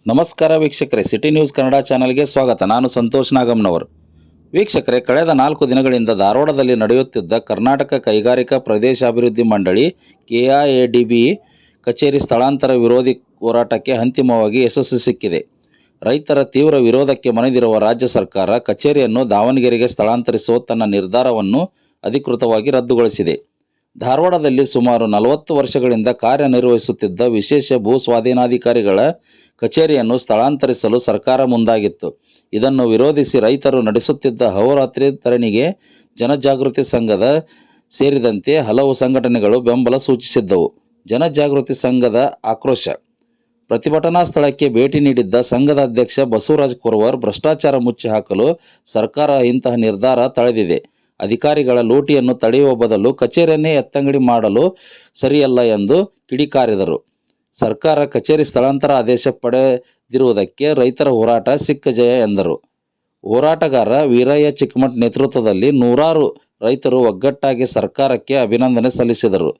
ನಮಸ್ಕಾರ ವೀಕ್ಷಕರೇ, city news Kannada ಚಾನೆಲ್ಗೆ ಸ್ವಾಗತ. ನಾನು ಸಂತೋಷ್ ನಾಗಮ್ನವರ್. ವೀಕ್ಷಕರೇ, ಕಳೆದ 4 ದಿನಗಳಿಂದ ಧಾರವಾಡದಲ್ಲಿ ನಡೆಯುತ್ತಿದ್ದ ಕರ್ನಾಟಕ ಕೈಗಾರಿಕಾ ಪ್ರದೇಶಾಭಿವೃದ್ಧಿ ಮಂಡಳಿ KIADB ಕಚೇರಿ ಸ್ಥಳಾಂತರ ವಿರೋಧಿ ಹೋರಾಟಕ್ಕೆ ಅಂತಿಮವಾಗಿ ಯಶಸ್ಸು ಸಿಕ್ಕಿದೆ. ರೈತರ ತೀವ್ರ ವಿರೋಧಕ್ಕೆ ಮಣಿದಿರುವ ರಾಜ್ಯ ಸರ್ಕಾರ ಕಚೇರಿಯನ್ನು ದಾವಣಗೆರೆಗೆ ಸ್ಥಳಾಂತರಿಸುವ ತನ್ನ ನಿರ್ಧಾರವನ್ನು ಅಧಿಕೃತವಾಗಿ ರದ್ದುಗೊಳಿಸಿದೆ. ಧಾರವಾಡದಲ್ಲಿ ಸುಮಾರು 40 ವರ್ಷಗಳಿಂದ ಕಾರ್ಯನಿರ್ವಹಿಸುತ್ತಿದ್ದ ವಿಶೇಷ ಭೂ ಸ್ವಾಧೀನಾಧಿಕಾರಿಗಳ ಕಚೇರಿಯನ್ನು ಸ್ಥಳಾಂತರಿಸಲು ಸರ್ಕಾರ ಮುಂದಾಗಿತ್ತು. ಇದನ್ನು ವಿರೋಧಿಸಿ ರೈತರು ನಡೆಸುತ್ತಿದ್ದ ಅಹೋರಾತ್ರಿ ಧರಣಿಗೆ ಜನಜಾಗೃತಿ ಸಂಘದ ಸೇರಿದಂತೆ ಹಲವು ಸಂಘಟನೆಗಳು ಬೆಂಬಲ ಸೂಚಿಸಿದ್ದವು. ಜನಜಾಗೃತಿ ಸಂಘದ ಆಕ್ರೋಶ. ಪ್ರತಿಭಟನಾ ಸ್ಥಳಕ್ಕೆ ಭೇಟಿ ನೀಡಿದ್ದ ಸಂಘದ ಅಧ್ಯಕ್ಷ ಬಸವರಾಜ ಕೊರವರ್, ಭ್ರಷ್ಟಾಚಾರ ಮುಚ್ಚಿ ಹಾಕಲು ಸರ್ಕಾರ ಇಂತಹ ನಿರ್ಧಾರ ತಳೆದಿದೆ. ಅಧಿಕಾರಿಗಳ ಲೂಟಿಯನ್ನು ತಡೆಯುವ ಬದಲು ಕಚೇರಿಯನ್ನೇ ಎತ್ತಂಗಡಿ ಮಾಡಲು ಸರಿಯಲ್ಲ ಎಂದು ಕಿಡಿಕಾರಿದರು. ಸರ್ಕಾರ ಕಚೇರಿ ಸ್ಥಳಾಂತರ ಆದೇಶ ಪಡೆದಿರುವುದಕ್ಕೆ ರೈತರ ಹೋರಾಟ ಸಿಕ್ಕ ಜಯ ಎಂದರು. ಹೋರಾಟಗಾರ ವೀರಯ್ಯ ಚಿಕ್ಕಮಠ್ ನೇತೃತ್ವದಲ್ಲಿ ನೂರಾರು ರೈತರು ಒಗ್ಗಟ್ಟಾಗಿ ಸರ್ಕಾರಕ್ಕೆ ಅಭಿನಂದನೆ ಸಲ್ಲಿಸಿದರು.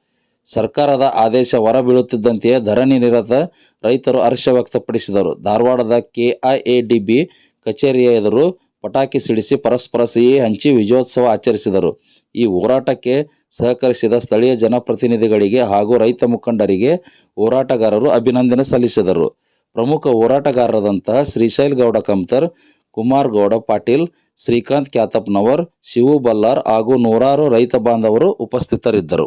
ಸರ್ಕಾರದ ಆದೇಶ ಹೊರಬೀಳುತ್ತಿದ್ದಂತೆಯೇ ಧರಣಿ ನಿರತ ರೈತರು ಹರ್ಷ ವ್ಯಕ್ತಪಡಿಸಿದರು. ಧಾರವಾಡದ KIADB ಕಚೇರಿಯ ಎದುರು ಪಟಾಕಿ ಸಿಡಿಸಿ ಪರಸ್ಪರ ಸಿಹಿ ಹಂಚಿ ವಿಜಯೋತ್ಸವ ಆಚರಿಸಿದರು. ಈ ಹೋರಾಟಕ್ಕೆ ಸಹಕರಿಸಿದ ಸ್ಥಳೀಯ ಜನಪ್ರತಿನಿಧಿಗಳಿಗೆ ಹಾಗೂ ರೈತ ಮುಖಂಡರಿಗೆ ಹೋರಾಟಗಾರರು ಅಭಿನಂದನೆ ಸಲ್ಲಿಸಿದರು. ಪ್ರಮುಖ ಹೋರಾಟಗಾರರಾದಂತಹ ಶ್ರೀಶೈಲ್ ಗೌಡ ಕಮ್ತರ್, ಕುಮಾರ್ ಗೌಡ ಪಾಟೀಲ್, ಶ್ರೀಕಾಂತ್ ಕ್ಯಾತಪ್ನವರ್, ಶಿವು ಬಲ್ಲಾರ್ ಹಾಗೂ ನೂರಾರು ರೈತ ಬಾಂಧವರು ಉಪಸ್ಥಿತರಿದ್ದರು.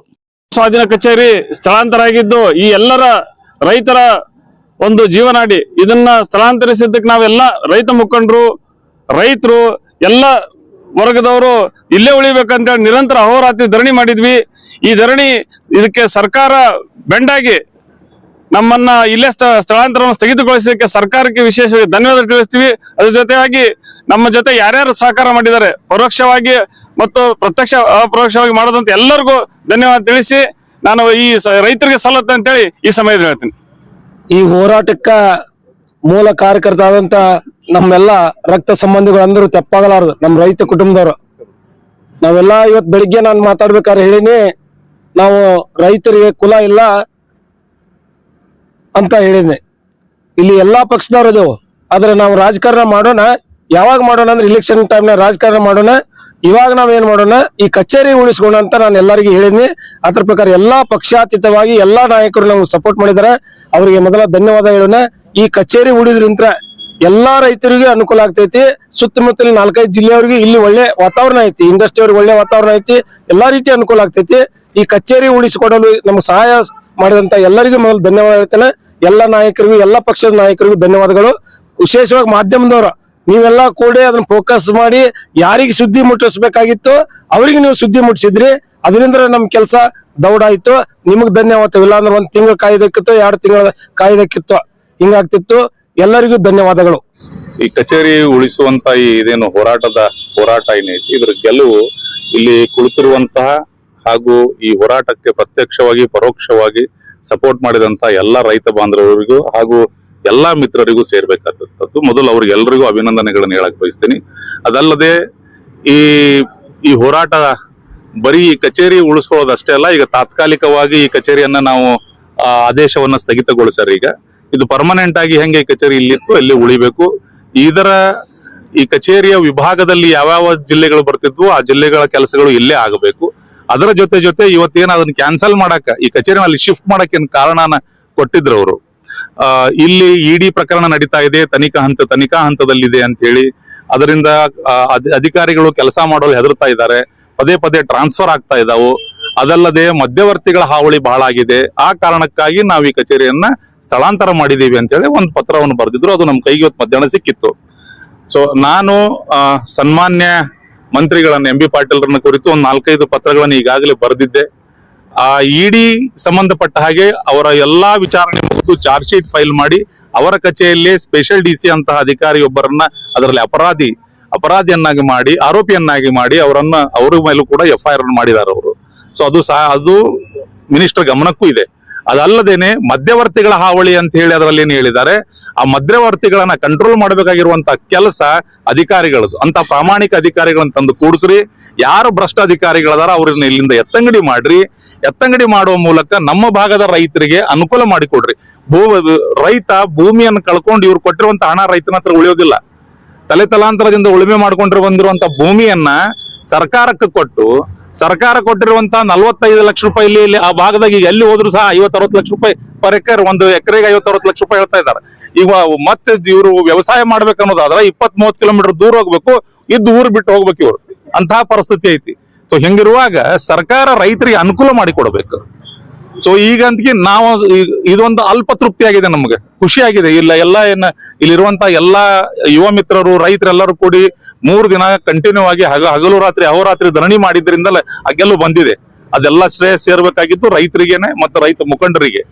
ಸ್ವಾಧೀನ ಕಚೇರಿ ಸ್ಥಳಾಂತರ ಆಗಿದ್ದು ಈ ಎಲ್ಲರ ರೈತರ ಒಂದು ಜೀವನಾಡಿ. ಇದನ್ನ ಸ್ಥಳಾಂತರಿಸಿದ್ದಕ್ಕೆ ನಾವೆಲ್ಲ ರೈತ ಮುಖಂಡರು, ರೈತರು, ಎಲ್ಲ ವರ್ಗದವರು ಇಲ್ಲೇ ಉಳಿಬೇಕಂತೇಳಿ ನಿರಂತರ ಅಹೋರಾತ್ರಿ ಧರಣಿ ಮಾಡಿದ್ವಿ. ಈ ಧರಣಿ ಇದಕ್ಕೆ ಸರ್ಕಾರ ಬೆಂಡಾಗಿ ನಮ್ಮನ್ನ ಇಲ್ಲೇ ಸ್ಥಳಾಂತರವನ್ನು ಸ್ಥಗಿತಗೊಳಿಸಲಿಕ್ಕೆ ಸರ್ಕಾರಕ್ಕೆ ವಿಶೇಷವಾಗಿ ಧನ್ಯವಾದ ತಿಳಿಸ್ತೀವಿ. ಅದ್ರ ಜೊತೆಯಾಗಿ ನಮ್ಮ ಜೊತೆ ಯಾರ್ಯಾರು ಸಹಕಾರ ಮಾಡಿದ್ದಾರೆ, ಪರೋಕ್ಷವಾಗಿ ಮತ್ತು ಪ್ರತ್ಯಕ್ಷ ಅಪರೋಕ್ಷವಾಗಿ ಮಾಡೋದಂತ ಎಲ್ಲರಿಗೂ ಧನ್ಯವಾದ ತಿಳಿಸಿ ನಾನು ಈ ರೈತರಿಗೆ ಸಲ್ಲತ್ತೆ ಅಂತೇಳಿ ಈ ಸಮಯದಲ್ಲಿ ಹೇಳ್ತೀನಿ. ಈ ಹೋರಾಟಕ್ಕ ಮೂಲ ಕಾರ್ಯಕರ್ತ ಆದಂತ ನಮ್ಮೆಲ್ಲ ರಕ್ತ ಸಂಬಂಧಿಗಳು ಅಂದ್ರು ತೆಪ್ಪಾಗಲಾರದು, ನಮ್ಮ ರೈತ ಕುಟುಂಬದವರು. ನಾವೆಲ್ಲ ಇವತ್ತು ಬೆಳಿಗ್ಗೆ ನಾನು ಮಾತಾಡ್ಬೇಕಾದ್ರೆ ಹೇಳಿನಿ, ನಾವು ರೈತರಿಗೆ ಕುಲ ಇಲ್ಲ ಅಂತ ಹೇಳಿದ್ನೆ. ಇಲ್ಲಿ ಎಲ್ಲಾ ಪಕ್ಷದವ್ರು ಇದೇವು, ಆದ್ರೆ ನಾವು ರಾಜಕಾರಣ ಮಾಡೋಣ. ಯಾವಾಗ ಮಾಡೋಣ ಅಂದ್ರೆ ಇಲೆಕ್ಷನ್ ಟೈಮ್ನ ರಾಜಕಾರಣ ಮಾಡೋಣ. ಇವಾಗ ನಾವೇನ್ ಮಾಡೋಣ, ಈ ಕಚೇರಿ ಉಳಿಸ್ಕೋಣ ಅಂತ ನಾನು ಎಲ್ಲರಿಗೂ ಹೇಳಿದ್ನಿ. ಅದ್ರ ಪ್ರಕಾರ ಎಲ್ಲಾ ಪಕ್ಷಾತೀತವಾಗಿ ಎಲ್ಲಾ ನಾಯಕರು ನಮ್ಗೆ ಸಪೋರ್ಟ್ ಮಾಡಿದ್ದಾರೆ. ಅವರಿಗೆ ಮೊದಲ ಧನ್ಯವಾದ ಹೇಳೋಣ. ಈ ಕಚೇರಿ ಉಳಿದ್ರಿಂದ ಎಲ್ಲಾ ರೈತರಿಗೆ ಅನುಕೂಲ ಆಗ್ತೈತಿ. ಸುತ್ತಮುತ್ತಲಿನ 4-5 ಜಿಲ್ಲೆಯವರಿಗೆ ಇಲ್ಲಿ ಒಳ್ಳೆ ವಾತಾವರಣ ಐತಿ, ಇಂಡಸ್ಟ್ರಿ ಅವ್ರಿಗೆ ಒಳ್ಳೆ ವಾತಾವರಣ ಐತಿ, ಎಲ್ಲಾ ರೀತಿ ಅನುಕೂಲ ಆಗ್ತೈತಿ. ಈ ಕಚೇರಿ ಉಳಿಸಿಕೊಡಲು ನಮ್ಗೆ ಸಹಾಯ ಮಾಡಿದಂತ ಎಲ್ಲರಿಗೂ ಮೊದಲು ಧನ್ಯವಾದ ಹೇಳ್ತೇನೆ. ಎಲ್ಲ ನಾಯಕರಿಗೂ, ಎಲ್ಲ ಪಕ್ಷದ ನಾಯಕರಿಗೂ ಧನ್ಯವಾದಗಳು. ವಿಶೇಷವಾಗಿ ಮಾಧ್ಯಮದವರು ನೀವೆಲ್ಲ ಕೂಡಿ ಅದನ್ನ ಫೋಕಸ್ ಮಾಡಿ ಯಾರಿಗೆ ಸುದ್ದಿ ಮುಟ್ಟಿಸ್ಬೇಕಾಗಿತ್ತು ಅವ್ರಿಗೆ ನೀವು ಸುದ್ದಿ ಮುಟ್ಟಿಸಿದ್ರಿ. ಅದರಿಂದ ನಮ್ ಕೆಲಸ ದೌಡಾಯ್ತು. ನಿಮಗ್ ಧನ್ಯವಾದ. ಇಲ್ಲಾಂದ್ರೆ 1 ತಿಂಗಳು ಕಾಯ್ದಕ್ಕಿತ್ತು, 2 ತಿಂಗಳ ಕಾಯ್ದಕ್ಕಿತ್ತು, ಹಿಂಗಾಗ್ತಿತ್ತು. ಎಲ್ಲರಿಗೂ ಧನ್ಯವಾದಗಳು. ಈ ಕಚೇರಿ ಉಳಿಸುವಂತ ಇದೇನು ಹೋರಾಟ ಏನೈತಿ, ಇದ್ರ ಗೆಲುವು ಇಲ್ಲಿ ಕುಳಿತಿರುವಂತಹ ಹಾಗೂ ಈ ಹೋರಾಟಕ್ಕೆ ಪ್ರತ್ಯಕ್ಷವಾಗಿ ಪರೋಕ್ಷವಾಗಿ ಸಪೋರ್ಟ್ ಮಾಡಿದಂತ ಎಲ್ಲ ರೈತ ಬಾಂಧವರಿಗೂ ಹಾಗೂ ಎಲ್ಲಾ ಮಿತ್ರರಿಗೂ ಸೇರ್ಬೇಕಾದಂಥದ್ದು. ಮೊದಲು ಅವ್ರಿಗೆಲ್ಲರಿಗೂ ಅಭಿನಂದನೆಗಳನ್ನು ಹೇಳಕ್ ಬಯಸ್ತೀನಿ. ಅದಲ್ಲದೆ ಈ ಹೋರಾಟ ಬರೀ ಈ ಕಚೇರಿ ಉಳಿಸ್ಕೊಳ್ಳೋದಷ್ಟೇ ಅಲ್ಲ, ಈಗ ತಾತ್ಕಾಲಿಕವಾಗಿ ಈ ಕಚೇರಿಯನ್ನ ನಾವು ಆದೇಶವನ್ನ ಸ್ಥಗಿತಗೊಳಿಸ್ಯಾರ. ಈಗ ಇದು ಪರ್ಮನೆಂಟ್ ಆಗಿ ಹೆಂಗೆ ಈ ಕಚೇರಿ ಇಲ್ಲಿತ್ತು ಅಲ್ಲಿ ಉಳಿಬೇಕು. ಈ ಕಚೇರಿಯ ವಿಭಾಗದಲ್ಲಿ ಯಾವ್ಯಾವ ಜಿಲ್ಲೆಗಳು ಬರ್ತಿದ್ವು ಆ ಜಿಲ್ಲೆಗಳ ಕೆಲಸಗಳು ಇಲ್ಲೇ ಆಗಬೇಕು. ಅದರ ಜೊತೆ ಇವತ್ತೇನ ಅದನ್ನ ಕ್ಯಾನ್ಸಲ್ ಮಾಡಕ, ಈ ಕಚೇರಿನಲ್ಲಿ ಶಿಫ್ಟ್ ಮಾಡಕ್ ಏನ್ ಕಾರಣನ ಕೊಟ್ಟಿದ್ರು ಅವರು. ಇಲ್ಲಿ ED ಪ್ರಕರಣ ನಡೀತಾ ಇದೆ, ತನಿಖಾ ಹಂತದಲ್ಲಿದೆ ಅಂತ ಹೇಳಿ ಅದರಿಂದ ಅಧಿಕಾರಿಗಳು ಕೆಲಸ ಮಾಡಲು ಹೆದರ್ತಾ ಇದ್ದಾರೆ. ಪದೇ ಟ್ರಾನ್ಸ್ಫರ್ ಆಗ್ತಾ ಇದಾವು. ಅದಲ್ಲದೆ ಮಧ್ಯವರ್ತಿಗಳ ಹಾವಳಿ ಬಹಳ ಆಗಿದೆ. ಆ ಕಾರಣಕ್ಕಾಗಿ ನಾವು ಈ ಕಚೇರಿಯನ್ನ ಸ್ಥಳಾಂತರ ಮಾಡಿದೀವಿ ಅಂತ ಹೇಳಿ ಒಂದು ಪತ್ರವನ್ನು ಬರೆದಿದ್ರು. ಅದು ನಮ್ಮ ಕೈಗೆ ಇವತ್ತು ಮಧ್ಯಾಹ್ನ ಸಿಕ್ಕಿತ್ತು. ಸೊ ನಾನು ಸನ್ಮಾನ್ಯ ಮಂತ್ರಿಗಳನ್ನ MB ಪಾಟೀಲ್ರನ್ನ ಕುರಿತು ಒಂದು 4-5 ಪತ್ರಗಳನ್ನು ಈಗಾಗಲೇ ಬರೆದಿದ್ದೆ. ED ಸಂಬಂಧಪಟ್ಟ ಹಾಗೆ ಅವರ ಎಲ್ಲಾ ವಿಚಾರಣೆ ಮುಗಿದು ಚಾರ್ಜ್ ಶೀಟ್ ಫೈಲ್ ಮಾಡಿ ಅವರ ಕಚೇರಿಯಲ್ಲಿ ಸ್ಪೆಷಲ್ DC ಅಂತಹ ಅಧಿಕಾರಿಯೊಬ್ಬರನ್ನ ಅದರಲ್ಲಿ ಅಪರಾಧಿಯನ್ನಾಗಿ ಮಾಡಿ, ಆರೋಪಿಯನ್ನಾಗಿ ಮಾಡಿ ಅವರ ಮೇಲೂ ಕೂಡ FIR ಮಾಡಿದ್ದಾರೆ ಅವರು. ಸೊ ಅದು ಮಿನಿಸ್ಟರ್ ಗಮನಕ್ಕೂ ಇದೆ. ಅದಲ್ಲದೇನೆ ಮಧ್ಯವರ್ತಿಗಳ ಹಾವಳಿ ಅಂತ ಹೇಳಿ ಅದರಲ್ಲಿ ಏನು ಹೇಳಿದ್ದಾರೆ, ಆ ಮಧ್ಯವರ್ತಿಗಳನ್ನ ಕಂಟ್ರೋಲ್ ಮಾಡಬೇಕಾಗಿರುವಂತ ಕೆಲಸ ಅಧಿಕಾರಿಗಳದ್ದು. ಅಂತ ಪ್ರಾಮಾಣಿಕ ಅಧಿಕಾರಿಗಳನ್ನ ತಂದು ಕೂಡಿಸ್ರಿ. ಯಾರು ಭ್ರಷ್ಟ ಅಧಿಕಾರಿಗಳದಾರ ಅವ್ರನ್ನ ಇಲ್ಲಿಂದ ಎತ್ತಂಗಡಿ ಮಾಡುವ ಮೂಲಕ ನಮ್ಮ ಭಾಗದ ರೈತರಿಗೆ ಅನುಕೂಲ ಮಾಡಿಕೊಡ್ರಿ. ರೈತ ಭೂಮಿಯನ್ನು ಕಳ್ಕೊಂಡು ಇವ್ರು ಕೊಟ್ಟಿರುವಂತ ಹಣ ರೈತನ ಹತ್ರ ಉಳಿಯೋದಿಲ್ಲ. ತಲಾಂತರದಿಂದ ಉಳುಮೆ ಮಾಡ್ಕೊಂಡ್ರೆ ಬಂದಿರುವಂತ ಭೂಮಿಯನ್ನ ಸರ್ಕಾರಕ್ಕೆ ಕೊಟ್ಟು, ಸರ್ಕಾರ ಕೊಟ್ಟಿರುವಂತ 45 ಲಕ್ಷ ರೂಪಾಯಿ ಇಲ್ಲಿ ಆ ಭಾಗದಾಗ ಈಗ ಎಲ್ಲಿ ಹೋದ್ರು ಸಹ 50-60 ಲಕ್ಷ ರೂಪಾಯಿ ಪರ್ ಎಕರ್, ಒಂದು ಎಕರೆಗೆ 50-60 ಲಕ್ಷ ರೂಪಾಯಿ ಹೇಳ್ತಾ ಇದ್ದಾರೆ. ಈಗ ಮತ್ತೆ ಇವರು ವ್ಯವಸಾಯ ಮಾಡ್ಬೇಕನ್ನೋದಾದ್ರೆ 20-30 ಕಿಲೋಮೀಟರ್ ದೂರ ಹೋಗ್ಬೇಕು, ಊರು ಬಿಟ್ಟು ಹೋಗ್ಬೇಕು ಇವ್ರು. ಅಂತಹ ಪರಿಸ್ಥಿತಿ ಐತಿ. ಸೊ ಹಿಂಗಿರುವಾಗ ಸರ್ಕಾರ ರೈತರಿಗೆ ಅನುಕೂಲ ಮಾಡಿಕೊಡ್ಬೇಕು. ಸೊ ಈಗಂತಕ್ಕೆ ನಾವು ಇದೊಂದು ಅಲ್ಪ ತೃಪ್ತಿ ಆಗಿದೆ, ನಮ್ಗೆ ಖುಷಿ ಆಗಿದೆ. ಇಲ್ಲಿರುವಂತ ಎಲ್ಲಾ ಯುವ ಮಿತ್ರರು, ರೈತರೆಲ್ಲರೂ ಕೂಡಿ 3 ದಿನ ಕಂಟಿನ್ಯೂ ಆಗಿ ಹಗಲು ರಾತ್ರಿ ಅಹೋರಾತ್ರಿ ಧರಣಿ ಮಾಡಿದ್ರಿಂದಲೇ ಆ ಗೆಲುವು ಬಂದಿದೆ. ಅದೆಲ್ಲ ಶ್ರೇಯ ಸೇರ್ಬೇಕಾಗಿತ್ತು ರೈತರಿಗೇನೆ ಮತ್ತು ರೈತ ಮುಖಂಡರಿಗೆ.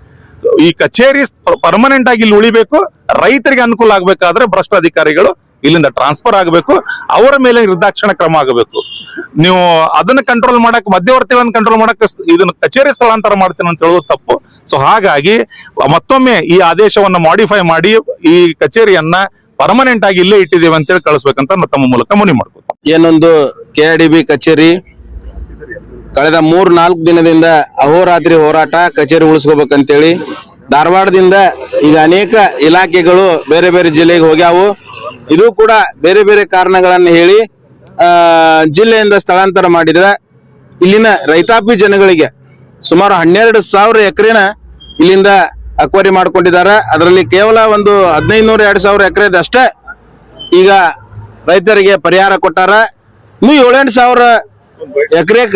ಈ ಕಚೇರಿ ಪರ್ಮನೆಂಟ್ ಆಗಿ ಇಲ್ಲಿ ಉಳಿಬೇಕು, ರೈತರಿಗೆ ಅನುಕೂಲ ಆಗ್ಬೇಕಾದ್ರೆ ಭ್ರಷ್ಟ ಅಧಿಕಾರಿಗಳು ಇಲ್ಲಿಂದ ಟ್ರಾನ್ಸ್ಫರ್ ಆಗಬೇಕು, ಅವರ ಮೇಲೆ ನಿರ್ದಾಕ್ಷಿಣ್ಯ ಕ್ರಮ ಆಗಬೇಕು. ನೀವು ಅದನ್ನ ಕಂಟ್ರೋಲ್ ಮಾಡಕ್, ಮಧ್ಯವರ್ತಿಗಳನ್ನ ಕಂಟ್ರೋಲ್ ಮಾಡಕ್ ಇದನ್ನ ಕಚೇರಿ ಸ್ಥಳಾಂತರ ಮಾಡ್ತೀನಿ ಅಂತ ಹೇಳೋದು ತಪ್ಪು. ಸೊ ಹಾಗಾಗಿ ಮತ್ತೊಮ್ಮೆ ಈ ಆದೇಶವನ್ನ ಮಾಡಿಫೈ ಮಾಡಿ ಈ ಕಚೇರಿಯನ್ನ ಪರ್ಮನೆಂಟ್ ಆಗಿ ಇಲ್ಲೇ ಇಟ್ಟಿದ್ದೇವೆ ಅಂತೇಳಿ ಕಳಿಸ್ಬೇಕಂತ ತಮ್ಮ ಮೂಲಕ ಮನವಿ ಮಾಡ್ಬೋದು. ಏನೊಂದು KIDB ಕಚೇರಿ ಕಳೆದ 3-4 ದಿನದಿಂದ ಅಹೋರಾತ್ರಿ ಹೋರಾಟ, ಕಚೇರಿ ಉಳಿಸ್ಕೋಬೇಕಂತೇಳಿ ಧಾರವಾಡದಿಂದ ಈಗ ಅನೇಕ ಇಲಾಖೆಗಳು ಬೇರೆ ಬೇರೆ ಜಿಲ್ಲೆಗೆ ಹೋಗ್ಯಾವು. ಇದು ಕೂಡ ಬೇರೆ ಬೇರೆ ಕಾರಣಗಳನ್ನು ಹೇಳಿ ಜಿಲ್ಲೆಯಿಂದ ಸ್ಥಳಾಂತರ ಮಾಡಿದ್ರೆ ಇಲ್ಲಿನ ರೈತಾಪಿ ಜನಗಳಿಗೆ ಸುಮಾರು 12,000 ಎಕರೆನ ಇಲ್ಲಿಂದ ಅಕ್ವರಿ ಮಾಡ್ಕೊಂಡಿದ್ದಾರೆ. ಅದರಲ್ಲಿ ಕೇವಲ ಒಂದು 1500-2000 ಎಕರೆದಷ್ಟೇ ಈಗ ರೈತರಿಗೆ ಪರಿಹಾರ ಕೊಟ್ಟಾರ. ಇನ್ನು 7-8 ಎಕರೆಕ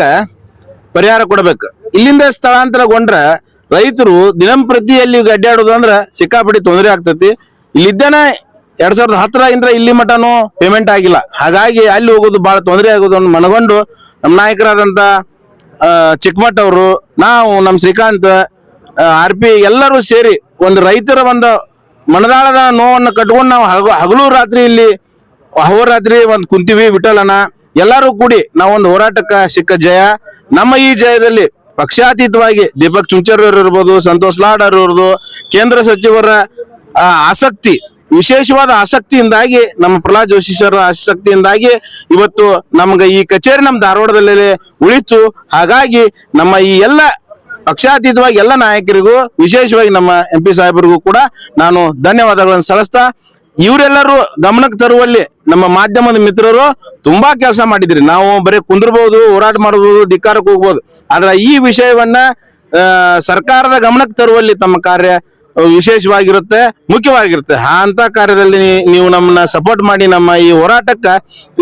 ಪರಿಹಾರ ಕೊಡಬೇಕು. ಇಲ್ಲಿಂದ ಸ್ಥಳಾಂತರಗೊಂಡ್ರೆ ರೈತರು ದಿನಂಪ್ರತಿ ಅಲ್ಲಿ ಅಡ್ಡಾಡೋದು ಅಂದ್ರೆ ಸಿಕ್ಕಾಪಟ್ಟಿ ತೊಂದರೆ ಆಗ್ತತಿ. ಇಲ್ಲಿದ್ದೇನೆ 2010 ಇಲ್ಲಿ ಮಟನು ಪೇಮೆಂಟ್ ಆಗಿಲ್ಲ. ಹಾಗಾಗಿ ಅಲ್ಲಿ ಹೋಗೋದು ಬಹಳ ತೊಂದರೆ ಆಗೋದನ್ನು ಮನಗೊಂಡು ನಮ್ಮ ನಾಯಕರಾದಂತ ಚಿಕ್ಕಮಠ ಅವರು, ನಾವು, ನಮ್ಮ ಶ್ರೀಕಾಂತ್, RP ಎಲ್ಲರೂ ಸೇರಿ ಒಂದು ರೈತರ ಒಂದು ಮನದಾಳದ ನೋವನ್ನು ಕಟ್ಕೊಂಡು ನಾವು ಹಗಲು ರಾತ್ರಿ ಇಲ್ಲಿ ಅಹೋರಾತ್ರಿ ಒಂದು ಕುಂತೀವಿ. ವಿಠಲನ ಎಲ್ಲರೂ ಕೂಡಿ ನಾವೊಂದು ಹೋರಾಟಕ್ಕೆ ಸಿಕ್ಕ ಜಯ. ನಮ್ಮ ಈ ಜಯದಲ್ಲಿ ಪಕ್ಷಾತೀತವಾಗಿ ದೀಪಕ್ ಚುಂಚರ್ ಇರ್ಬೋದು, ಸಂತೋಷ್ ಲಾಡ್ ಇರ್ಬೋದು, ಕೇಂದ್ರ ಸಚಿವರ ಆಸಕ್ತಿ, ವಿಶೇಷವಾದ ಆಸಕ್ತಿಯಿಂದಾಗಿ, ನಮ್ಮ ಪ್ರಹ್ಲಾದ್ ಜೋಶಿ ಸರ್ ಆಸಕ್ತಿಯಿಂದಾಗಿ ಇವತ್ತು ನಮ್ಗೆ ಈ ಕಚೇರಿ ನಮ್ಮ ಧಾರವಾಡದಲ್ಲಿ ಉಳಿತು. ಹಾಗಾಗಿ ನಮ್ಮ ಈ ಎಲ್ಲ ಪಕ್ಷಾತೀತವಾಗಿ ಎಲ್ಲ ನಾಯಕರಿಗೂ, ವಿಶೇಷವಾಗಿ ನಮ್ಮ MP ಸಾಹೇಬರಿಗೂ ಕೂಡ ನಾನು ಧನ್ಯವಾದಗಳನ್ನು ಸಲ್ಲಿಸ್ತಾ, ಇವರೆಲ್ಲರೂ ಗಮನಕ್ಕೆ ತರುವಲ್ಲಿ ನಮ್ಮ ಮಾಧ್ಯಮದ ಮಿತ್ರರು ತುಂಬಾ ಕೆಲಸ ಮಾಡಿದ್ರಿ. ನಾವು ಬರೀ ಕುಂದ್ರಬಹುದು, ಹೋರಾಟ ಮಾಡಬಹುದು, ಧಿಕ್ಕಾರಕ್ಕೆ ಹೋಗ್ಬೋದು, ಆದ್ರೆ ಈ ವಿಷಯವನ್ನ ಸರ್ಕಾರದ ಗಮನಕ್ಕೆ ತರುವಲ್ಲಿ ತಮ್ಮ ಕಾರ್ಯ ವಿಶೇಷವಾಗಿರುತ್ತೆ, ಮುಖ್ಯವಾಗಿರುತ್ತೆ. ಅಂತ ಕಾರ್ಯದಲ್ಲಿ ನೀವು ನಮ್ಮನ್ನ ಸಪೋರ್ಟ್ ಮಾಡಿ ನಮ್ಮ ಈ ಹೋರಾಟಕ್ಕೆ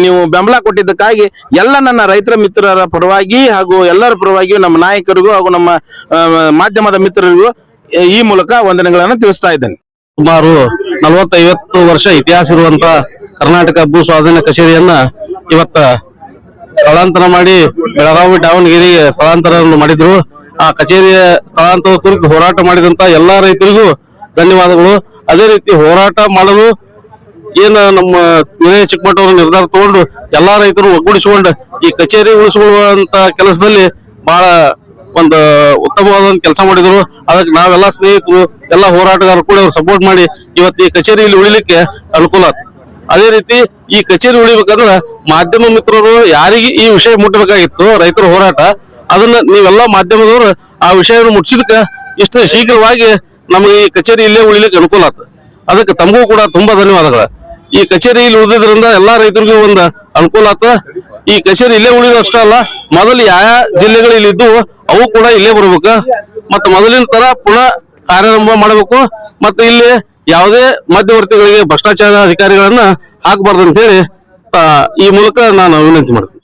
ನೀವು ಬೆಂಬಲ ಕೊಟ್ಟಿದ್ದಕ್ಕಾಗಿ ಎಲ್ಲ ನನ್ನ ರೈತರ ಮಿತ್ರರ ಪರವಾಗಿ ಹಾಗೂ ಎಲ್ಲರ ಪರವಾಗಿಯೂ ನಮ್ಮ ನಾಯಕರಿಗೂ ಹಾಗೂ ನಮ್ಮ ಮಾಧ್ಯಮದ ಮಿತ್ರರಿಗೂ ಈ ಮೂಲಕ ವಂದನೆಗಳನ್ನು ತಿಳಿಸ್ತಾ ಇದ್ದೇನೆ. ಸುಮಾರು 40-50 ವರ್ಷ ಇತಿಹಾಸ ಇರುವಂತ ಕರ್ನಾಟಕ ಭೂ ಸ್ವಾಧೀನ ಕಚೇರಿಯನ್ನ ಇವತ್ತ ಸ್ಥಳಾಂತರ ಮಾಡಿ ಬೆಳಗಾವಿ ದಾವಣಗೆರೆಗೆ ಸ್ಥಳಾಂತರ ಮಾಡಿದ್ರು. ಆ ಕಚೇರಿಯ ಸ್ಥಳಾಂತರ ಕುರಿತು ಹೋರಾಟ ಮಾಡಿದಂತ ಎಲ್ಲಾ ರೈತರಿಗೂ ಧನ್ಯವಾದಗಳು. ಅದೇ ರೀತಿ ಹೋರಾಟ ಮಾಡಲು ಏನ ನಮ್ಮ ವಿನಯ ಚಿಕ್ಕಮಠ ಅವರು ನಿರ್ಧಾರ ತಗೊಂಡು ಎಲ್ಲಾ ರೈತರು ಒಗ್ಗೂಡಿಸಿಕೊಂಡು ಈ ಕಚೇರಿ ಉಳಿಸಿಕೊಳ್ಳುವಂತ ಕೆಲಸದಲ್ಲಿ ಬಹಳ ಒಂದು ಉತ್ತಮವಾದ ಕೆಲಸ ಮಾಡಿದ್ರು. ಅದಕ್ಕೆ ನಾವೆಲ್ಲ ಸ್ನೇಹಿತರು, ಎಲ್ಲ ಹೋರಾಟಗಾರರು ಕೂಡ ಅವ್ರು ಸಪೋರ್ಟ್ ಮಾಡಿ ಇವತ್ತು ಈ ಕಚೇರಿಯಲ್ಲಿ ಉಳಿಲಿಕ್ಕೆ ಅನುಕೂಲ ಆಯ್ತು. ಅದೇ ರೀತಿ ಈ ಕಚೇರಿ ಉಳಿಬೇಕಂದ್ರೆ ಮಾಧ್ಯಮ ಮಿತ್ರರು ಯಾರಿಗೆ ಈ ವಿಷಯ ಮುಟ್ಟಬೇಕಾಗಿತ್ತು, ರೈತರ ಹೋರಾಟ, ಅದನ್ನ ನೀವೆಲ್ಲ ಮಾಧ್ಯಮದವರು ಆ ವಿಷಯವನ್ನು ಮುಟ್ಟಿಸಿದಕ್ಕೆ ಇಷ್ಟು ಶೀಘ್ರವಾಗಿ ನಮಗೆ ಈ ಕಚೇರಿ ಇಲ್ಲೇ ಉಳಿಲಿಕ್ಕೆ ಅನುಕೂಲ ಆಯ್ತು. ಅದಕ್ಕೆ ತಮಗೂ ಕೂಡ ತುಂಬಾ ಧನ್ಯವಾದಗಳು. ಈ ಕಚೇರಿ ಇಲ್ಲಿ ಉಳಿದ್ರಿಂದ ಎಲ್ಲಾ ರೈತರಿಗೂ ಒಂದು ಅನುಕೂಲ ಆತ. ಈ ಕಚೇರಿ ಇಲ್ಲೇ ಉಳಿದ ಅಷ್ಟೇ ಅಲ್ಲ, ಮೊದಲು ಯಾವ ಜಿಲ್ಲೆಗಳು ಇಲ್ಲಿ ಇದ್ದು ಅವು ಕೂಡ ಇಲ್ಲೇ ಬರ್ಬೇಕು, ಮತ್ತೆ ಮೊದಲಿನ ತರ ಪುನಃ ಕಾರ್ಯಾರಂಭ ಮಾಡಬೇಕು. ಮತ್ತೆ ಇಲ್ಲಿ ಯಾವುದೇ ಮಧ್ಯವರ್ತಿಗಳಿಗೆ ಭ್ರಷ್ಟಾಚಾರ ಅಧಿಕಾರಿಗಳನ್ನ ಹಾಕಬಾರ್ದು ಅಂತ ಹೇಳಿ ಈ ಮೂಲಕ ನಾನು ವಿನಂತಿ ಮಾಡ್ತೀನಿ.